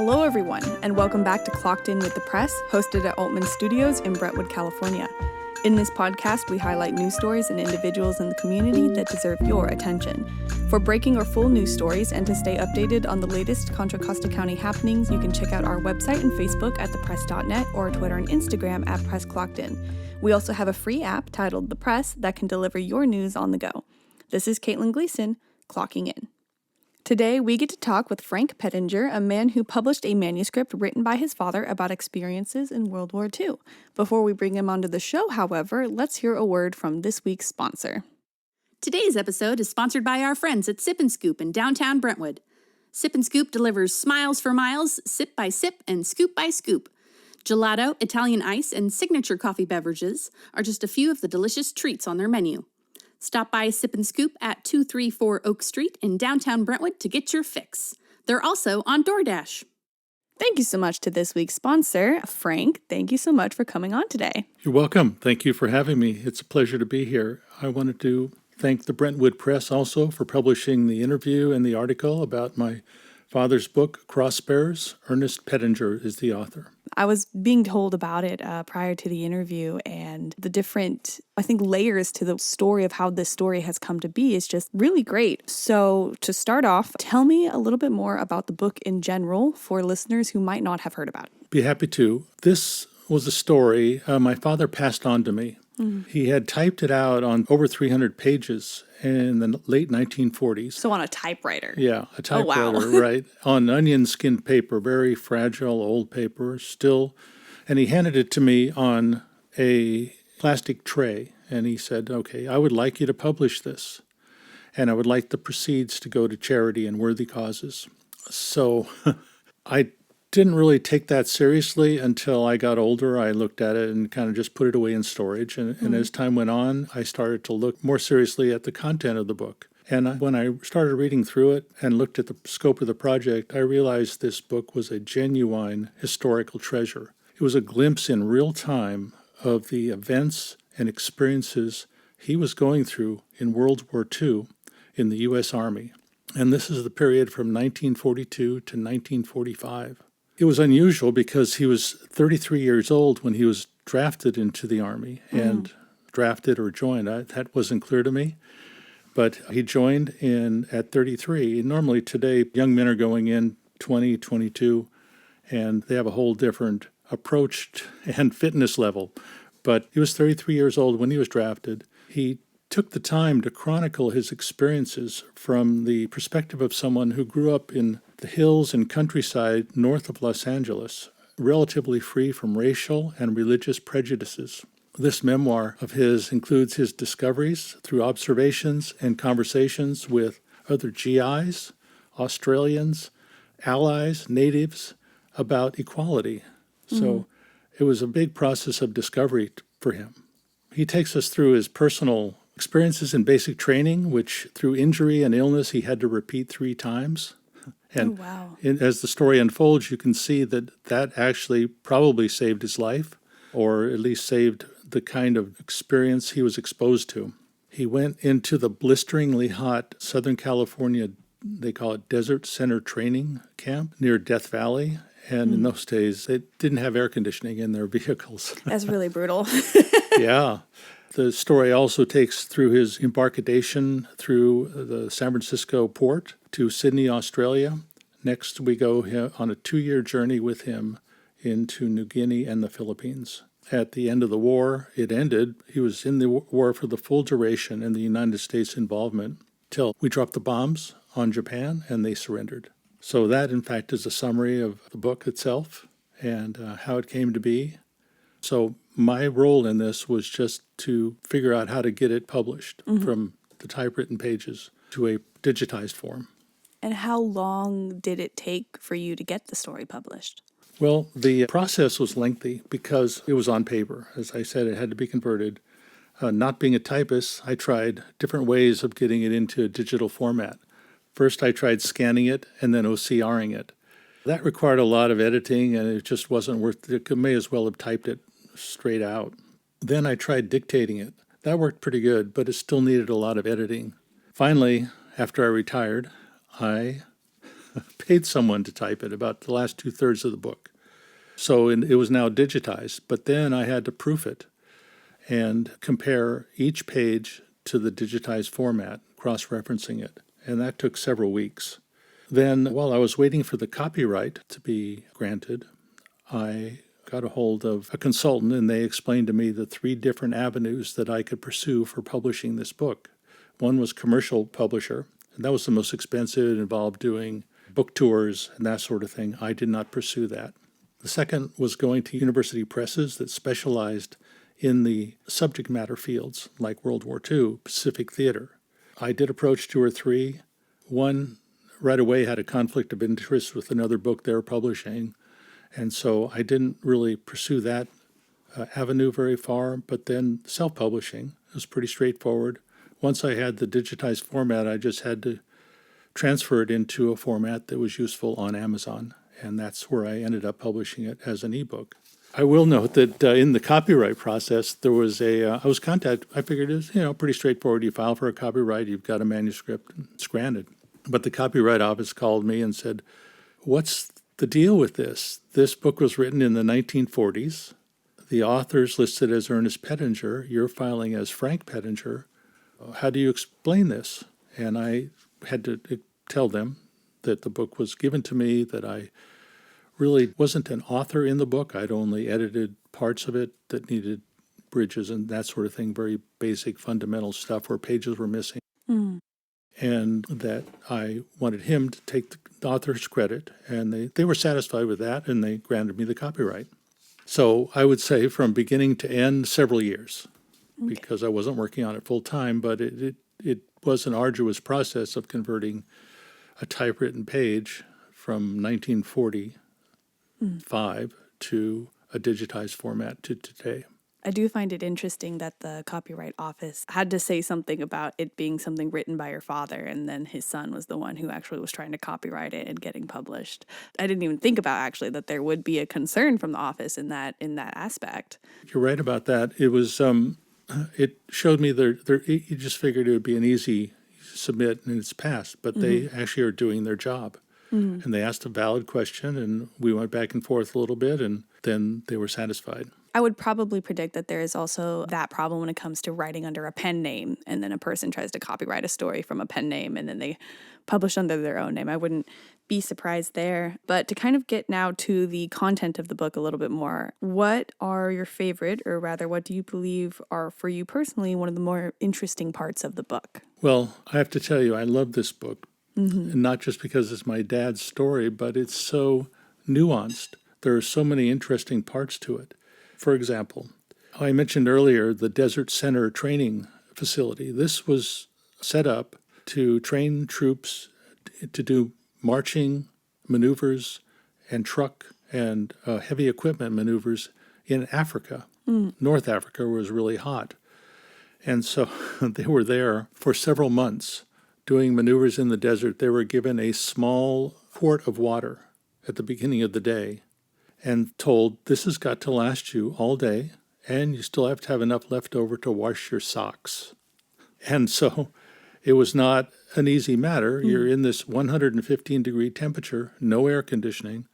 Hello, everyone, and welcome back to Clocked In with the Press, hosted at Altman Studios in Brentwood, California. In this podcast, we highlight news stories and individuals in the community that deserve your attention. For breaking or full news stories and to stay updated on the latest Contra Costa County happenings, you can check out our website and Facebook at thepress.net or Twitter and Instagram at PressClockedIn. We also have a free app titled The Press that can deliver your news on the go. This is Kaitlyn Gleeson, clocking in. Today, we get to talk with Frank Pettinger, a man who published a manuscript written by his father about experiences in World War II. Before we bring him onto the show, however, let's hear a word from this week's sponsor. Today's episode is sponsored by our friends at Sip and Scoop in downtown Brentwood. Sip and Scoop delivers smiles for miles, sip by sip, and scoop by scoop. Gelato, Italian ice, and signature coffee beverages are just a few of the delicious treats on their menu. Stop by Sip and Scoop at 234 Oak Street in downtown Brentwood to get your fix. They're also on DoorDash. Thank you so much to this week's sponsor. Frank, thank you so much for coming on today. You're welcome. Thank you for having me. It's a pleasure to be here. I wanted to thank the Brentwood Press also for publishing the interview and the article about my father's book, Cross Bearers. Ernest Pettinger is the author. I was being told about it prior to the interview, and the different, layers to the story of how this story has come to be is just really great. So to start off, tell me a little bit more about the book in general for listeners who might not have heard about it. Be happy to. This was a story my father passed on to me. He had typed it out on over 300 pages in the late 1940s. So on a typewriter. Yeah, a typewriter, Oh, wow. right, on onion skin paper, very fragile old paper still. And he handed it to me on a plastic tray. And he said, okay, I would like you to publish this. And I would like the proceeds to go to charity and worthy causes. So I didn't really take that seriously until I got older. I looked at it and kind of just put it away in storage. And as time went on, I started to look more seriously at the content of the book. And when I started reading through it and looked at the scope of the project, I realized this book was a genuine historical treasure. It was a glimpse in real time of the events and experiences he was going through in World War II in the U.S. Army. And this is the period from 1942 to 1945. It was unusual because he was 33 years old when he was drafted into the Army, and drafted or joined, that wasn't clear to me. But he joined in at 33. Normally today, young men are going in 20, 22, and they have a whole different approach and fitness level. But he was 33 years old when he was drafted. He took the time to chronicle his experiences from the perspective of someone who grew up in the hills and countryside north of Los Angeles, relatively free from racial and religious prejudices. This memoir of his includes his discoveries through observations and conversations with other GIs, Australians, allies, natives, about equality. So it was a big process of discovery for him. He takes us through his personal experiences in basic training, which through injury and illness he had to repeat 3 times. And as the story unfolds, you can see that actually probably saved his life, or at least saved the kind of experience he was exposed to. He went into the blisteringly hot Southern California, they call it Desert Center Training Camp near Death Valley. And in those days, they didn't have air conditioning in their vehicles. That's really brutal. Yeah. The story also takes through his embarkation through the San Francisco port to Sydney, Australia. Next, we go on a 2-year journey with him into New Guinea and the Philippines. At the end of the war, it ended. He was in the war for the full duration in the United States involvement till we dropped the bombs on Japan and they surrendered. So that, in fact, is a summary of the book itself and how it came to be. So my role in this was just to figure out how to get it published from the typewritten pages to a digitized form. And how long did it take for you to get the story published? Well, the process was lengthy because it was on paper. As I said, it had to be converted. Not being a typist, I tried different ways of getting it into a digital format. First, I tried scanning it and then OCRing it. That required a lot of editing, and it just wasn't worth it. I may as well have typed it straight out. Then I tried dictating it. That worked pretty good, but it still needed a lot of editing. Finally, after I retired, I paid someone to type it, about the last 2/3 of the book. So it was now digitized, but then I had to proof it and compare each page to the digitized format, cross-referencing it. And that took several weeks. Then, while I was waiting for the copyright to be granted, I got a hold of a consultant, and they explained to me the 3 different avenues that I could pursue for publishing this book. One was commercial publisher, and that was the most expensive. It involved doing book tours and that sort of thing. I did not pursue that. The second was going to university presses that specialized in the subject matter fields, like World War II, Pacific Theater. I did approach 2 or 3. One right away had a conflict of interest with another book they were publishing, and so I didn't really pursue that avenue very far. But then self-publishing was pretty straightforward. Once I had the digitized format, I just had to transfer it into a format that was useful on Amazon, and that's where I ended up publishing it as an ebook. I will note that in the copyright process, there was I was contacted. I figured it was, pretty straightforward. You file for a copyright, you've got a manuscript, and it's granted. But the Copyright Office called me and said, "What's the deal with this? This book was written in the 1940s. The author's listed as Ernest Pettinger. You're filing as Frank Pettinger. How do you explain this?" And I had to tell them that the book was given to me, that I really wasn't an author in the book. I'd only edited parts of it that needed bridges and that sort of thing, very basic, fundamental stuff where pages were missing. And that I wanted him to take the author's credit, and they were satisfied with that, and they granted me the copyright. So I would say from beginning to end, several years, because I wasn't working on it full time, but it was an arduous process of converting a typewritten page from 1945 to a digitized format to today. I do find it interesting that the Copyright Office had to say something about it being something written by your father, and then his son was the one who actually was trying to copyright it and getting published. I didn't even think about actually that there would be a concern from the office in that aspect. You're right about that. It was it showed me you just figured it would be an easy submit and it's passed, but they actually are doing their job. And they asked a valid question, and we went back and forth a little bit, and then they were satisfied. I would probably predict that there is also that problem when it comes to writing under a pen name, and then a person tries to copyright a story from a pen name, and then they publish under their own name. I wouldn't be surprised there. But to kind of get now to the content of the book a little bit more, what are your favorite, or rather, what do you believe are, for you personally, one of the more interesting parts of the book? Well, I have to tell you, I love this book. And not just because it's my dad's story, but it's so nuanced. There are so many interesting parts to it. For example, I mentioned earlier the Desert Center training facility. This was set up to train troops to do marching maneuvers and truck and heavy equipment maneuvers in Africa. North Africa was really hot. And so they were there for several months doing maneuvers in the desert. They were given a small quart of water at the beginning of the day and told, this has got to last you all day, and you still have to have enough left over to wash your socks. And so it was not an easy matter. You're in this 115-degree temperature, no air conditioning,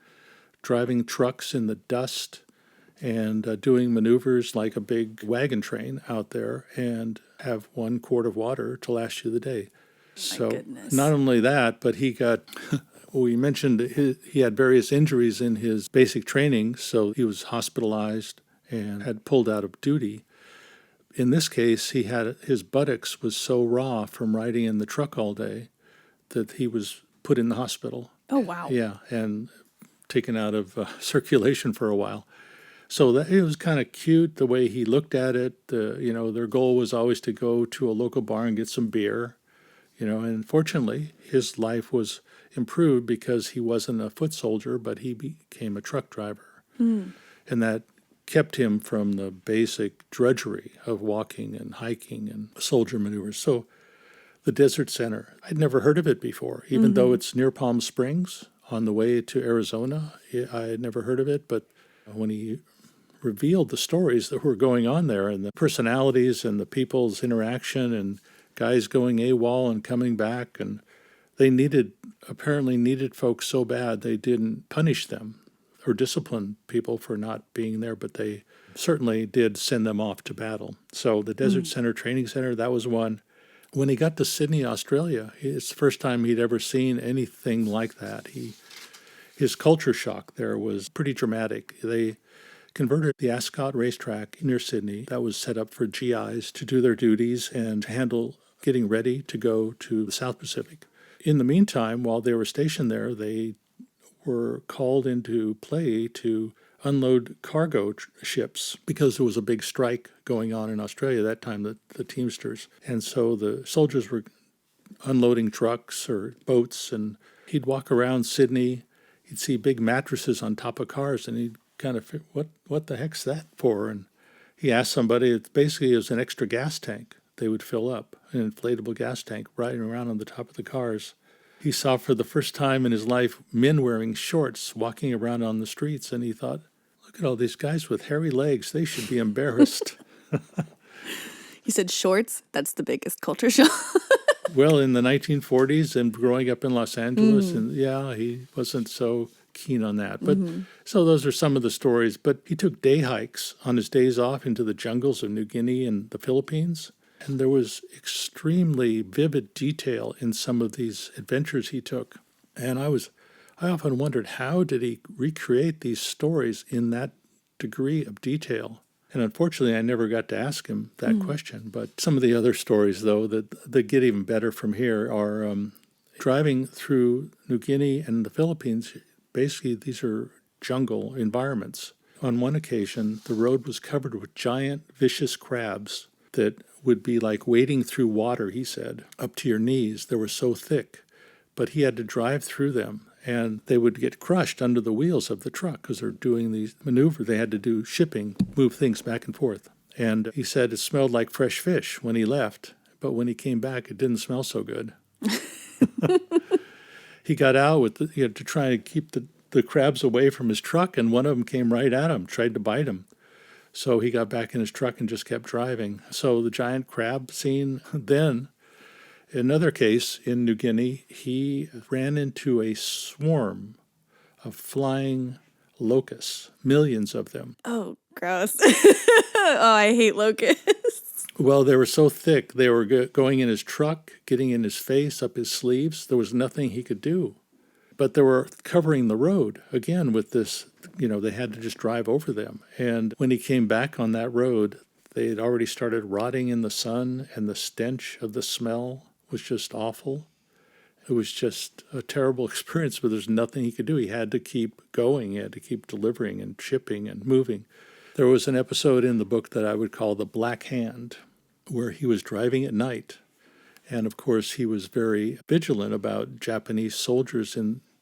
driving trucks in the dust, and doing maneuvers like a big wagon train out there, and have 1 quart of water to last you the day. So not only that, but he got, we mentioned he had various injuries in his basic training, so he was hospitalized and had pulled out of duty. In this case, his buttocks was so raw from riding in the truck all day that he was put in the hospital. Oh, wow. Yeah, and taken out of circulation for a while. So it was kind of cute the way he looked at it. Their goal was always to go to a local bar and get some beer. And fortunately, his life was improved because he wasn't a foot soldier, but he became a truck driver. And that kept him from the basic drudgery of walking and hiking and soldier maneuvers. So the Desert Center, I'd never heard of it before, even though it's near Palm Springs on the way to Arizona. I had never heard of it, but when he revealed the stories that were going on there and the personalities and the people's interaction and guys going AWOL and coming back, and they needed apparently needed folks so bad they didn't punish them or discipline people for not being there, but they certainly did send them off to battle. So the Desert Center Training Center, that was one. When he got to Sydney, Australia, it's the first time he'd ever seen anything like that. His culture shock there was pretty dramatic. They converted the Ascot racetrack near Sydney that was set up for GIs to do their duties and to handle getting ready to go to the South Pacific. In the meantime, while they were stationed there, they were called into play to unload cargo ships because there was a big strike going on in Australia that time, the Teamsters. And so the soldiers were unloading trucks or boats, and he'd walk around Sydney. He'd see big mattresses on top of cars, and he'd kind of figure, what the heck's that for? And he asked somebody, it basically was an extra gas tank they would fill up, an inflatable gas tank riding around on the top of the cars. He saw for the first time in his life men wearing shorts walking around on the streets, and he thought, look at all these guys with hairy legs. They should be embarrassed. You said shorts? That's the biggest culture shock. Well, in the 1940s and growing up in Los Angeles, and he wasn't so keen on that. But so those are some of the stories. But he took day hikes on his days off into the jungles of New Guinea and the Philippines. And there was extremely vivid detail in some of these adventures he took. And I often wondered, how did he recreate these stories in that degree of detail? And unfortunately, I never got to ask him that question. But some of the other stories, though, that get even better from here are driving through New Guinea and the Philippines. Basically, these are jungle environments. On one occasion, the road was covered with giant, vicious crabs that would be like wading through water, he said, up to your knees. They were so thick. But he had to drive through them, and they would get crushed under the wheels of the truck because they're doing these maneuvers. They had to do shipping, move things back and forth. And he said it smelled like fresh fish when he left, but when he came back, it didn't smell so good. He got out to try to keep the crabs away from his truck, and one of them came right at him, tried to bite him. So he got back in his truck and just kept driving. So the giant crab scene. Then, another case in New Guinea, he ran into a swarm of flying locusts, millions of them. Oh, gross. Oh, I hate locusts. Well, they were so thick, they were going in his truck, getting in his face, up his sleeves. There was nothing he could do. But they were covering the road, again, with this, they had to just drive over them. And when he came back on that road, they had already started rotting in the sun, and the stench of the smell was just awful. It was just a terrible experience, but there's nothing he could do. He had to keep going. He had to keep delivering and shipping and moving. There was an episode in the book that I would call The Black Hand, where he was driving at night. And, of course, he was very vigilant about Japanese soldiers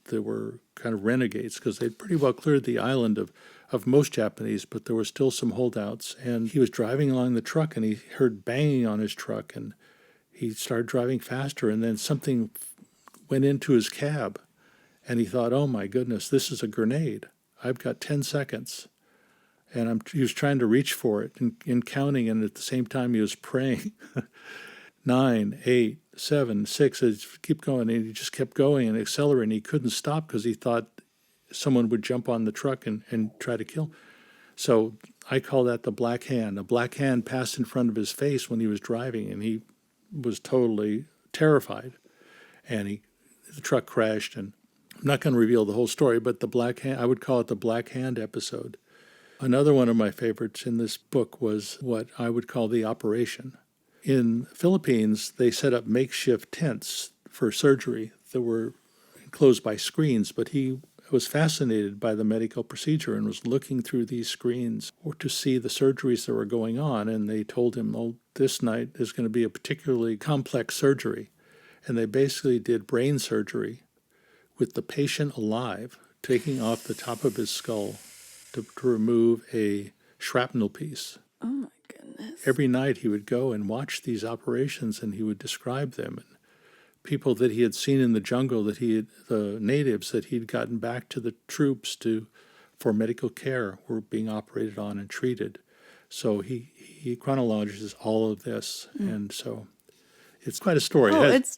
that were kind of renegades, because they'd pretty well cleared the island of most Japanese, but there were still some holdouts. And he was driving along the truck, and he heard banging on his truck, and he started driving faster, and then something went into his cab, and he thought, oh my goodness, this is a grenade. I've got 10 seconds. And he was trying to reach for it and counting, and at the same time he was praying. 9, 8, 7, 6, keep going. And he just kept going and accelerating. He couldn't stop because he thought someone would jump on the truck and try to kill. So I call that the black hand. A black hand passed in front of his face when he was driving, and he was totally terrified. And the truck crashed. And I'm not going to reveal the whole story, but the black hand, I would call it the black hand episode. Another one of my favorites in this book was what I would call the operation. In the Philippines, they set up makeshift tents for surgery that were enclosed by screens, but he was fascinated by the medical procedure and was looking through these screens to see the surgeries that were going on, and they told him, oh, this night is going to be a particularly complex surgery. And they basically did brain surgery with the patient alive, taking off the top of his skull to remove a shrapnel piece. Oh, my goodness. Every night he would go and watch these operations, and he would describe them. And people that he had seen in the jungle, the natives that he'd gotten back to the troops for medical care, were being operated on and treated. So he chronologizes all of this. And so It's quite a story. Oh, it's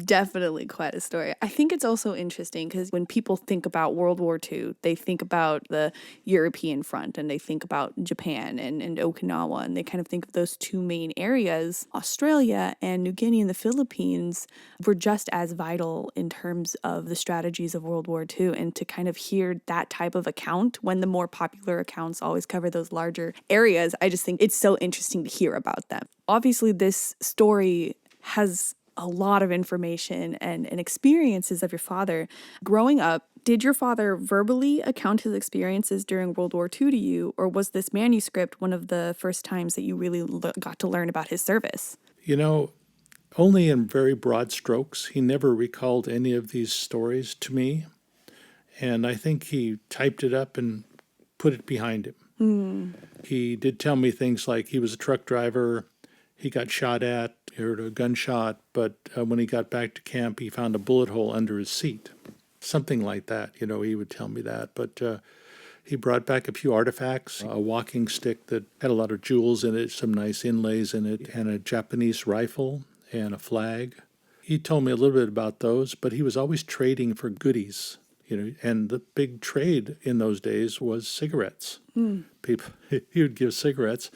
definitely quite a story. I think it's also interesting because when people think about World War II, they think about the European front and they think about Japan and Okinawa, and they kind of think of those two main areas. Australia and New Guinea and the Philippines were just as vital in terms of the strategies of World War II. And to kind of hear that type of account when the more popular accounts always cover those larger areas, I just think it's so interesting to hear about them. Obviously, this story has a lot of information and experiences of your father. Growing up, did your father verbally account his experiences during World War II to you, or was this manuscript one of the first times that you really got to learn about his service? Only in very broad strokes. He never recalled any of these stories to me, and I think he typed it up and put it behind him. He did tell me things like he was a truck driver, he got shot at, he heard a gunshot, but when he got back to camp, he found a bullet hole under his seat. Something like that, he would tell me that. But he brought back a few artifacts, a walking stick that had a lot of jewels in it, some nice inlays in it, and a Japanese rifle and a flag. He told me a little bit about those, but he was always trading for goodies, and the big trade in those days was cigarettes. He would give cigarettes,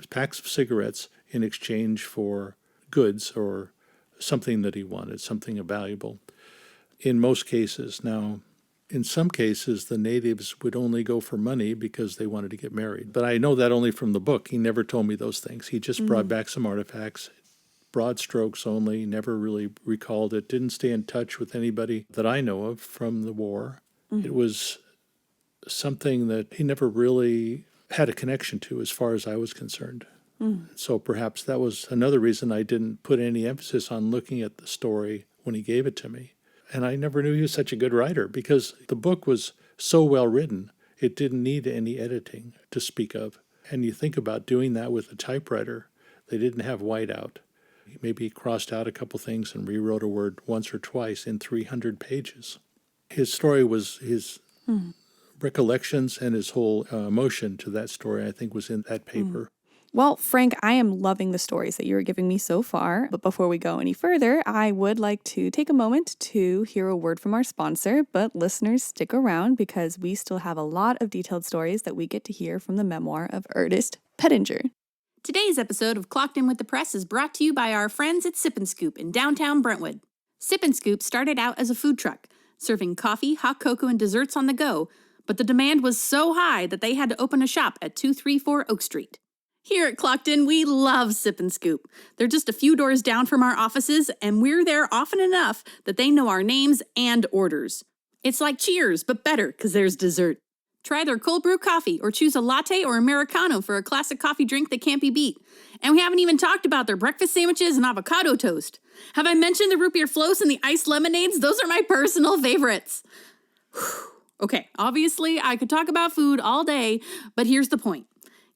packs of cigarettes, in exchange for goods or something that he wanted, something valuable. In most cases. Now, in some cases, the natives would only go for money because they wanted to get married. But I know that only from the book. He never told me those things. He just brought back some artifacts, broad strokes only, never really recalled it, didn't stay in touch with anybody that I know of from the war. It was something that he never really had a connection to as far as I was concerned. So perhaps that was another reason I didn't put any emphasis on looking at the story when he gave it to me. And I never knew he was such a good writer because the book was so well written, it didn't need any editing to speak of. And you think about doing that with a typewriter. They didn't have whiteout. Maybe he crossed out a couple things and rewrote a word once or twice in 300 pages. His story was his recollections, and his whole emotion to that story, I think, was in that paper. Well, Frank, I am loving the stories that you're giving me so far. But before we go any further, I would like to take a moment to hear a word from our sponsor. But listeners, stick around because we still have a lot of detailed stories that we get to hear from the memoir of Ernest Pettinger. Today's episode of Clocked In with the Press is brought to you by our friends at Sip and Scoop in downtown Brentwood. Sip and Scoop started out as a food truck, serving coffee, hot cocoa, and desserts on the go, but the demand was so high that they had to open a shop at 234 Oak Street. Here at Clocked In, we love Sip and Scoop. They're just a few doors down from our offices, and we're there often enough that they know our names and orders. It's like Cheers, but better because there's dessert. Try their cold brew coffee or choose a latte or Americano for a classic coffee drink that can't be beat. And we haven't even talked about their breakfast sandwiches and avocado toast. Have I mentioned the root beer floats and the iced lemonades? Those are my personal favorites. Okay, obviously I could talk about food all day, but here's the point.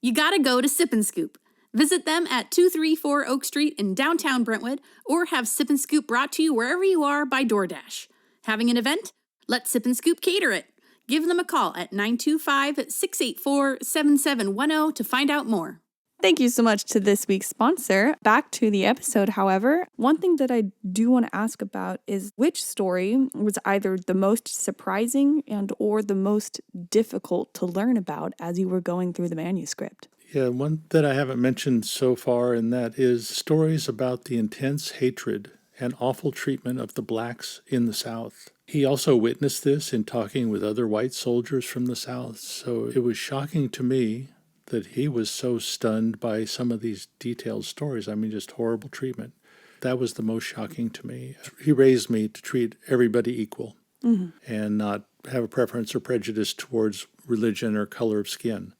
You gotta go to Sip and Scoop. Visit them at 234 Oak Street in downtown Brentwood, or have Sip and Scoop brought to you wherever you are by DoorDash. Having an event? Let Sip and Scoop cater it. Give them a call at 925-684-7710 to find out more. Thank you so much to this week's sponsor. Back to the episode, however, one thing that I do want to ask about is which story was either the most surprising and or the most difficult to learn about as you were going through the manuscript? Yeah, one that I haven't mentioned so far, and that is stories about the intense hatred and awful treatment of the blacks in the South. He also witnessed this in talking with other white soldiers from the South, so it was shocking to me that he was so stunned by some of these detailed stories. I mean, just horrible treatment. That was the most shocking to me. He raised me to treat everybody equal and not have a preference or prejudice towards religion or color of skin,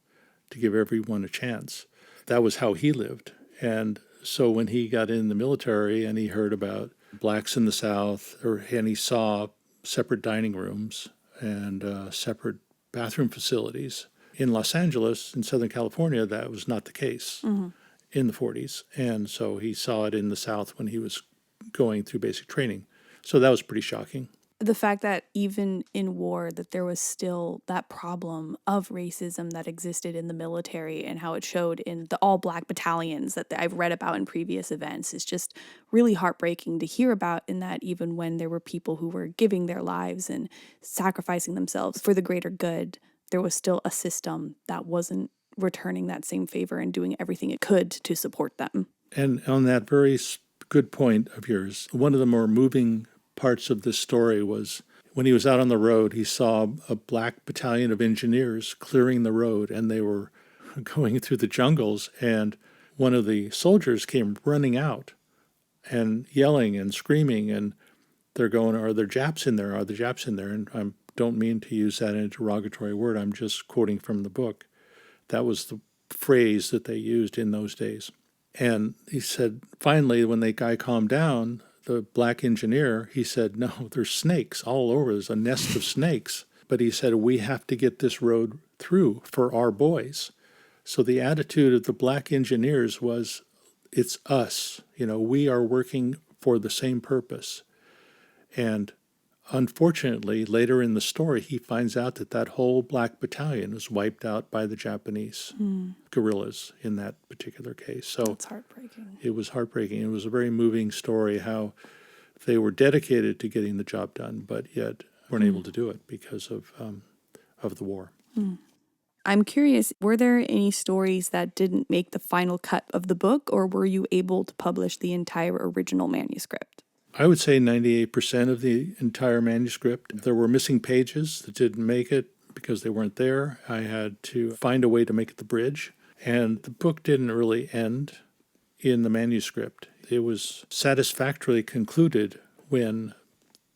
to give everyone a chance. That was how he lived. And so when he got in the military and he heard about blacks in the South, and he saw separate dining rooms and separate bathroom facilities, in Los Angeles, in Southern California, that was not the case in the 40s. And so he saw it in the South when he was going through basic training. So that was pretty shocking. The fact that even in war that there was still that problem of racism that existed in the military and how it showed in the all black battalions that I've read about in previous events is just really heartbreaking to hear about, in that even when there were people who were giving their lives and sacrificing themselves for the greater good, there was still a system that wasn't returning that same favor and doing everything it could to support them. And on that very good point of yours, one of the more moving parts of this story was when he was out on the road, he saw a black battalion of engineers clearing the road, and they were going through the jungles, and one of the soldiers came running out and yelling and screaming, and they're going, "Are there Japs in there? Are there Japs in there?" And I don't mean to use that in a derogatory word. I'm just quoting from the book. That was the phrase that they used in those days. And he said, finally, when the guy calmed down, the black engineer, he said, "No, there's snakes all over. There's a nest of snakes." But he said, "We have to get this road through for our boys." So the attitude of the black engineers was, it's us. We are working for the same purpose. And unfortunately, later in the story, he finds out that whole black battalion was wiped out by the Japanese guerrillas in that particular case. So That's heartbreaking. it was heartbreaking. It was a very moving story how they were dedicated to getting the job done, but yet weren't able to do it because of the war. I'm curious, were there any stories that didn't make the final cut of the book, or were you able to publish the entire original manuscript? I would say 98% of the entire manuscript. There were missing pages that didn't make it because they weren't there. I had to find a way to make it the bridge. And the book didn't really end in the manuscript. It was satisfactorily concluded when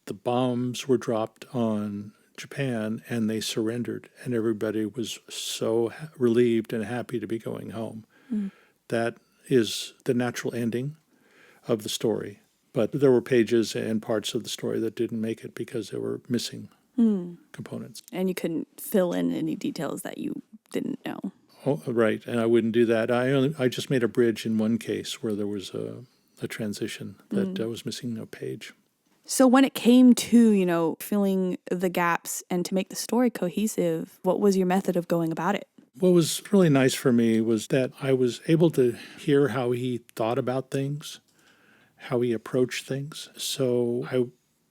the bombs were dropped on Japan and they surrendered, and everybody was so relieved and happy to be going home. That is the natural ending of the story. But there were pages and parts of the story that didn't make it because there were missing components. And you couldn't fill in any details that you didn't know. Oh, right, and I wouldn't do that. I just made a bridge in one case where there was a transition that was missing a page. So when it came to, filling the gaps and to make the story cohesive, what was your method of going about it? What was really nice for me was that I was able to hear how he thought about things, how he approached things. So I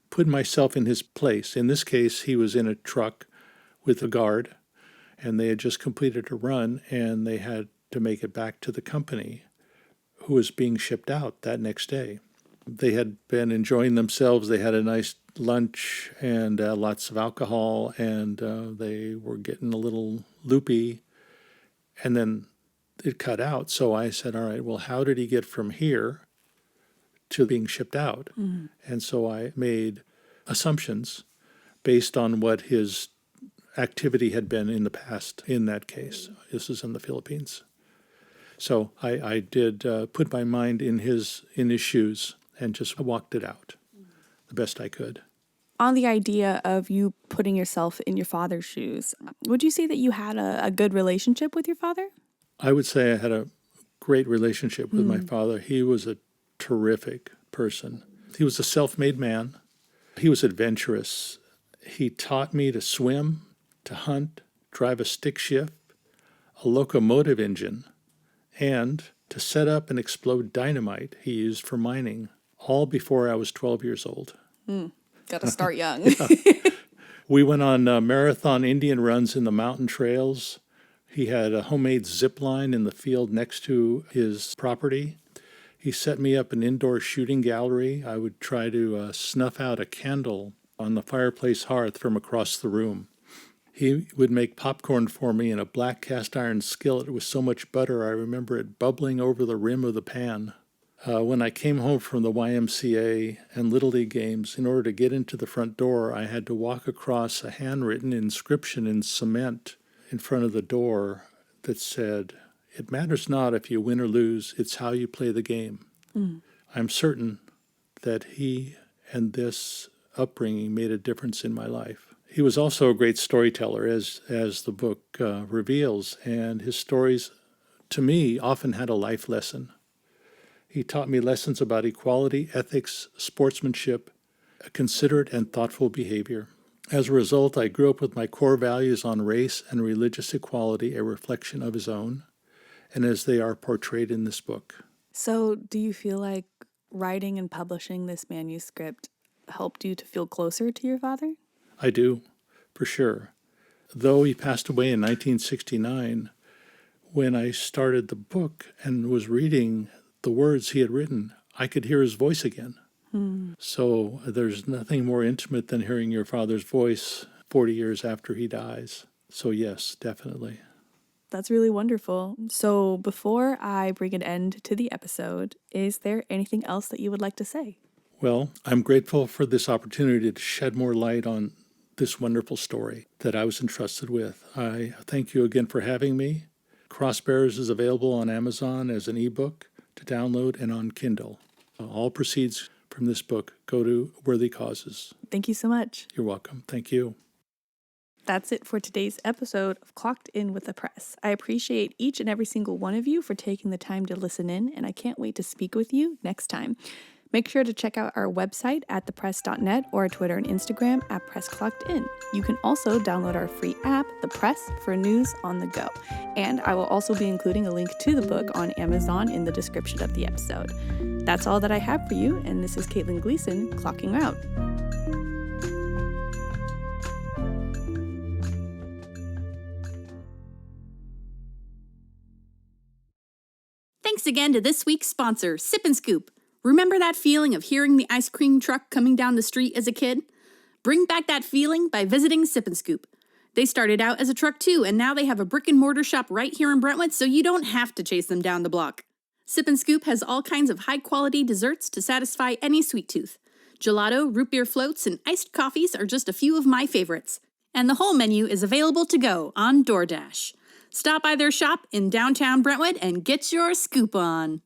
put myself in his place. In this case, he was in a truck with a guard, and they had just completed a run, and they had to make it back to the company, who was being shipped out that next day. They had been enjoying themselves. They had a nice lunch and lots of alcohol, and they were getting a little loopy, and then it cut out. So I said, all right, well, how did he get from here to being shipped out? And so I made assumptions based on what his activity had been in the past in that case. This is in the Philippines. So I did put my mind in his shoes and just walked it out the best I could. On the idea of you putting yourself in your father's shoes, would you say that you had a good relationship with your father? I would say I had a great relationship with my father. He was a terrific person. He was a self-made man. He was adventurous. He taught me to swim, to hunt, drive a stick shift, a locomotive engine, and to set up and explode dynamite he used for mining, all before I was 12 years old. Got to start young. We went on marathon Indian runs in the mountain trails. He had a homemade zip line in the field next to his property. He set me up an indoor shooting gallery. I would try to snuff out a candle on the fireplace hearth from across the room. He would make popcorn for me in a black cast iron skillet with so much butter I remember it bubbling over the rim of the pan. When I came home from the YMCA and Little League games, in order to get into the front door, I had to walk across a handwritten inscription in cement in front of the door that said, "It matters not if you win or lose, it's how you play the game." I'm certain that he and this upbringing made a difference in my life. He was also a great storyteller, as the book reveals, and his stories, to me, often had a life lesson. He taught me lessons about equality, ethics, sportsmanship, a considerate and thoughtful behavior. As a result, I grew up with my core values on race and religious equality, a reflection of his own, and as they are portrayed in this book. So, do you feel like writing and publishing this manuscript helped you to feel closer to your father? I do, for sure. Though he passed away in 1969, when I started the book and was reading the words he had written, I could hear his voice again. So there's nothing more intimate than hearing your father's voice 40 years after he dies. So yes, definitely. That's really wonderful. So before I bring an end to the episode, is there anything else that you would like to say? Well, I'm grateful for this opportunity to shed more light on this wonderful story that I was entrusted with. I thank you again for having me. Crossbearers is available on Amazon as an ebook to download and on Kindle. All proceeds from this book go to worthy causes. Thank you so much. You're welcome. Thank you. That's it for today's episode of Clocked In with the Press. I appreciate each and every single one of you for taking the time to listen in, and I can't wait to speak with you next time. Make sure to check out our website at thepress.net or our Twitter and Instagram at PressClockedIn. You can also download our free app, The Press, for news on the go. And I will also be including a link to the book on Amazon in the description of the episode. That's all that I have for you, and this is Kaitlyn Gleeson clocking out. Thanks again to this week's sponsor, Sip and Scoop. Remember that feeling of hearing the ice cream truck coming down the street as a kid? Bring back that feeling by visiting Sip and Scoop. They started out as a truck too, and now they have a brick and mortar shop right here in Brentwood, so you don't have to chase them down the block. Sip and Scoop has all kinds of high-quality desserts to satisfy any sweet tooth. Gelato, root beer floats, and iced coffees are just a few of my favorites. And the whole menu is available to go on DoorDash. Stop by their shop in downtown Brentwood and get your scoop on.